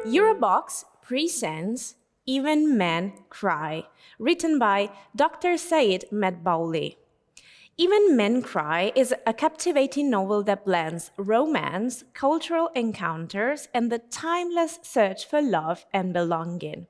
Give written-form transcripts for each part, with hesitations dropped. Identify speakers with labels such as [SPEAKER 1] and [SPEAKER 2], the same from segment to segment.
[SPEAKER 1] Eurobox presents Even Men Cry, written by Dr. Said Madbouly. Even Men Cry is a captivating novel that blends romance, cultural encounters, and the timeless search for love and belonging.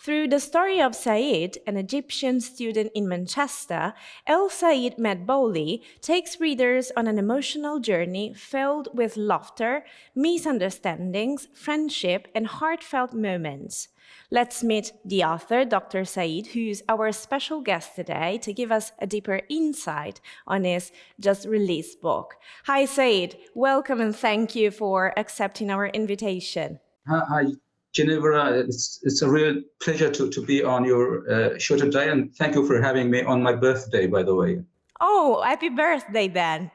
[SPEAKER 1] Through the story of Said, an Egyptian student in Manchester, El Said Madbouly takes readers on an emotional journey filled with laughter, misunderstandings, friendship, and heartfelt moments. Let's meet the author, Dr. Said, who's our special guest today to give us a deeper insight on his just released book. Hi, Said. Welcome and thank you for accepting our invitation.
[SPEAKER 2] Hi, Ginevra. It's a real pleasure to be on your show today, and thank you for having me on my birthday, by the way.
[SPEAKER 1] Oh, happy birthday then.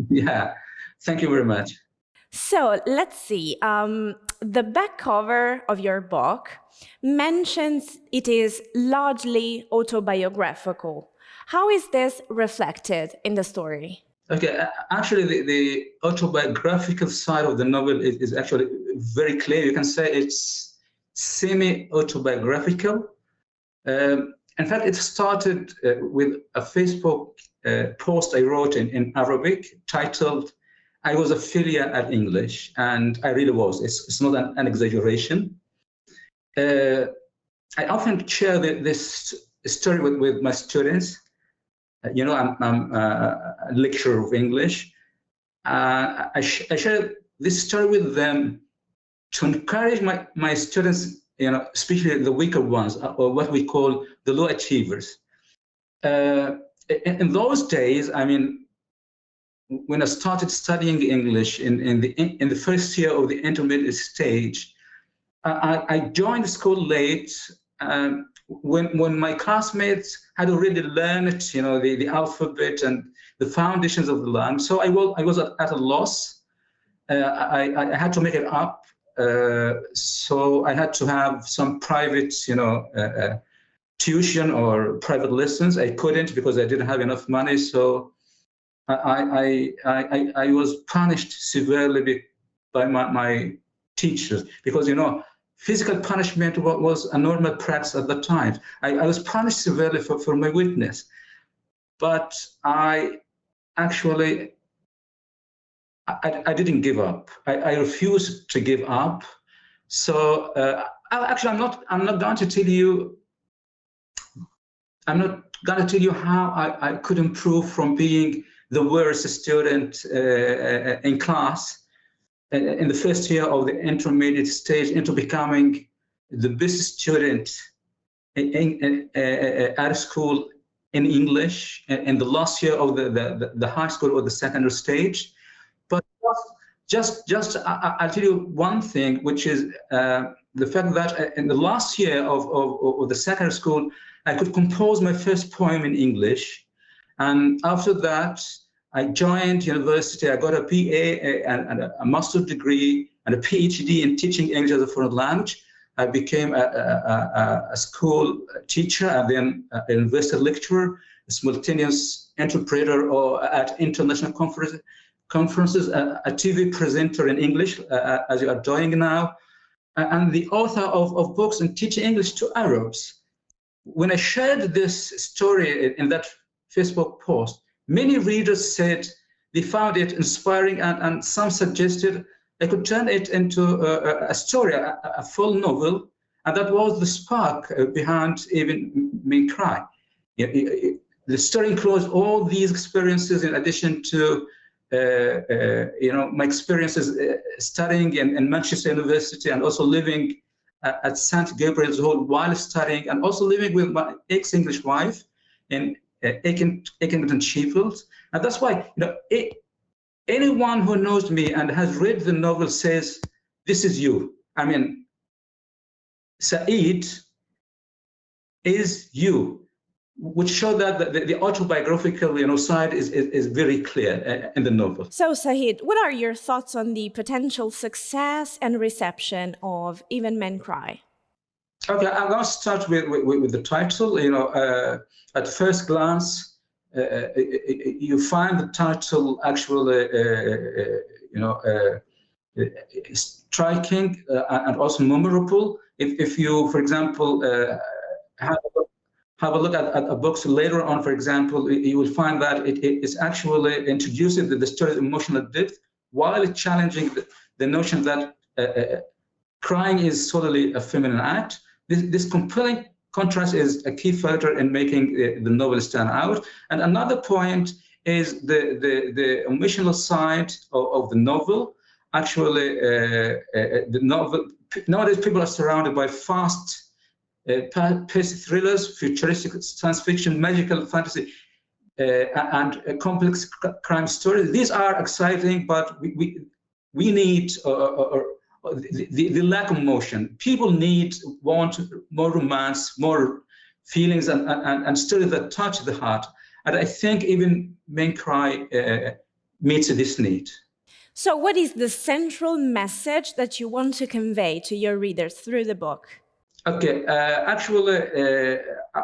[SPEAKER 2] Yeah, thank you very much.
[SPEAKER 1] So let's see. The back cover of your book mentions it is largely autobiographical. How is this reflected in the story?
[SPEAKER 2] Okay, actually, the autobiographical side of the novel is actually very clear. You can say it's semi-autobiographical. In fact, it started with a Facebook post I wrote in Arabic titled, "I was a failure at English," and I really was. It's not an exaggeration. I often share this story with my students. You know, I'm a lecturer of English. I share this story with them to encourage my students, you know, especially the weaker ones, or what we call the low achievers. In those days, I mean, when I started studying English in the first year of the intermediate stage, I joined school late. When my classmates had already learned, you know, the alphabet and the foundations of the language, so I was at a loss. I had to make it up. So I had to have some private, you know, tuition or private lessons. I couldn't because I didn't have enough money. So I was punished severely by my teachers because, you know, physical punishment was a normal practice at the time. I was punished severely for my weakness, but I actually I didn't give up. I refused to give up. So actually, I'm not going to tell you. I'm not going to tell you how I could improve from being the worst student in class in the first year of the intermediate stage into becoming the best student at school in English in the last year of the high school or the secondary stage. But I'll tell you one thing, which is the fact that in the last year of the secondary school, I could compose my first poem in English. And after that, I joined university. I got a BA and a master's degree and a PhD in teaching English as a foreign language. I became a school teacher and then a university lecturer, a simultaneous interpreter or at international conferences, a TV presenter in English, as you are doing now, and the author of books and teaching English to Arabs. When I shared this story in that Facebook post, many readers said they found it inspiring, and some suggested I could turn it into a story, a full novel, and that was the spark behind Even Men Cry. The story includes all these experiences in addition to you know, my experiences studying in Manchester University and also living at St. Gabriel's Hall while studying, and also living with my ex-English wife in Ekington, Sheffield. And that's why, you know, anyone who knows me and has read the novel says, this is you. I mean, Said is you, which show that the autobiographical, you know, side is very clear in the novel.
[SPEAKER 1] So, Said, what are your thoughts on the potential success and reception of Even Men Cry?
[SPEAKER 2] Okay, I'm going to start with the title. You know, at first glance, you find the title actually, you know, striking and also memorable. If you, for example, have a look at a book later on, for example, you will find that it is actually introducing the story's emotional depth while challenging the notion that crying is solely a feminine act. This compelling contrast is a key factor in making the novel stand out. And another point is the emotional side of the novel. Actually, the novel, nowadays people are surrounded by fast paced thrillers, futuristic science fiction, magical fantasy, and complex crime stories. These are exciting, but we need the lack of emotion. People want more romance, more feelings, and stories that touch the heart. And I think even Men Cry meets this need.
[SPEAKER 1] So what is the central message that you want to convey to your readers through the book?
[SPEAKER 2] Okay, actually,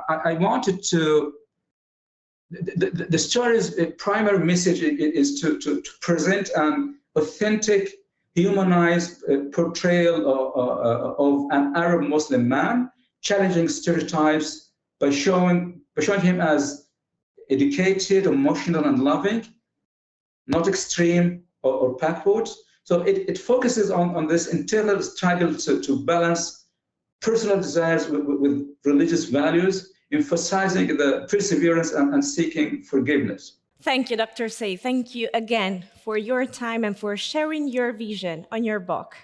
[SPEAKER 2] I wanted to, the story's primary message is to present an authentic, humanized portrayal of an Arab Muslim man, challenging stereotypes by showing him as educated, emotional, and loving, not extreme or backwards. So it focuses on this internal struggle to balance personal desires with religious values, emphasizing the perseverance and seeking forgiveness.
[SPEAKER 1] Thank you, Dr. Say. Thank you again for your time and for sharing your vision on your book.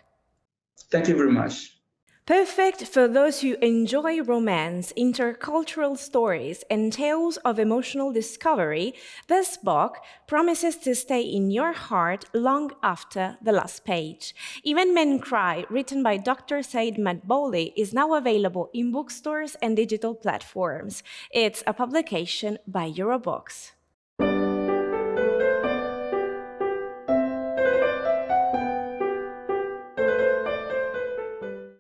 [SPEAKER 2] Thank you very much.
[SPEAKER 1] Perfect for those who enjoy romance, intercultural stories, and tales of emotional discovery, this book promises to stay in your heart long after the last page. Even Men Cry, written by Dr. Said Madbouly, is now available in bookstores and digital platforms. It's a publication by Eurobooks.